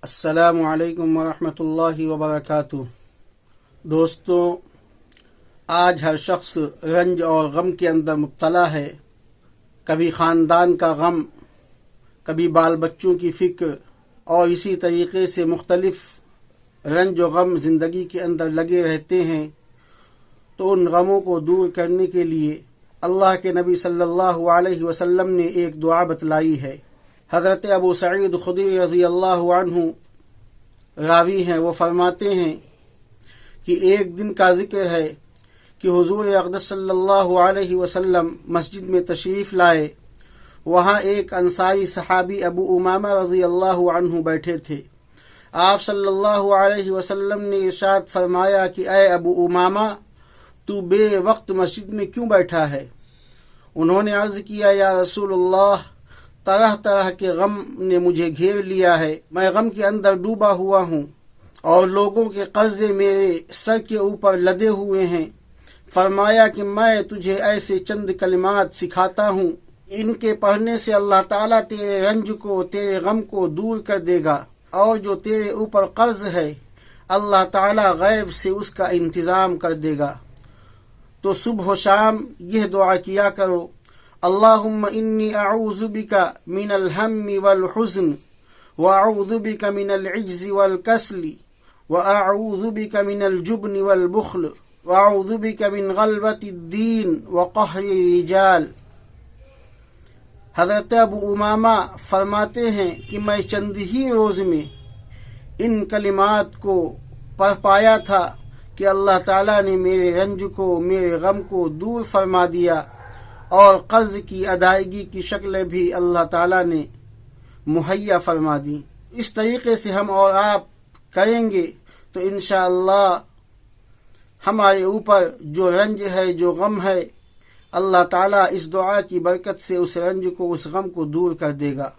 السلام علیکم ورحمۃ اللہ وبرکاتہ۔ دوستوں، آج ہر شخص رنج اور غم کے اندر مبتلا ہے۔ کبھی خاندان کا غم، کبھی بال بچوں کی فکر، اور اسی طریقے سے مختلف رنج و غم زندگی کے اندر لگے رہتے ہیں۔ تو ان غموں کو دور کرنے کے لیے اللہ کے نبی صلی اللہ علیہ وسلم نے ایک دعا بتلائی ہے۔ حضرت ابو سعید خدری رضی اللہ عنہ راوی ہیں، وہ فرماتے ہیں کہ ایک دن کا ذکر ہے کہ حضور اقدس صلی اللہ علیہ وسلم مسجد میں تشریف لائے۔ وہاں ایک انصاری صحابی ابو امامہ رضی اللہ عنہ بیٹھے تھے۔ آپ صلی اللہ علیہ وسلم نے ارشاد فرمایا کہ اے ابو امامہ، تو بے وقت مسجد میں کیوں بیٹھا ہے؟ انہوں نے عرض کیا، یا رسول اللہ، طرح طرح کے غم نے مجھے گھیر لیا ہے، میں غم کے اندر ڈوبا ہوا ہوں اور لوگوں کے قرضے میرے سر کے اوپر لدے ہوئے ہیں۔ فرمایا کہ میں تجھے ایسے چند کلمات سکھاتا ہوں، ان کے پڑھنے سے اللہ تعالیٰ تیرے رنج کو، تیرے غم کو دور کر دے گا، اور جو تیرے اوپر قرض ہے اللہ تعالیٰ غیب سے اس کا انتظام کر دے گا۔ تو صبح و شام یہ دعا کیا کرو، اللہم انی اعوذ بک من الہم والحزن، واعوذ بک من العجز والکسل، واعوذ بک من الجبن والبخل، واعوذ بک من غلبۃ الدین وقہر الرجال۔ حضرت ابو امامہ فرماتے ہیں کہ میں چند ہی روز میں ان کلمات کو پڑھ پایا تھا کہ اللہ تعالیٰ نے میرے رنج کو، میرے غم کو دور فرما دیا، اور قرض کی ادائیگی کی شکلیں بھی اللہ تعالیٰ نے مہیا فرما دی۔ اس طریقے سے ہم اور آپ کریں گے تو انشاءاللہ ہمارے اوپر جو رنج ہے، جو غم ہے، اللہ تعالیٰ اس دعا کی برکت سے اس رنج کو، اس غم کو دور کر دے گا۔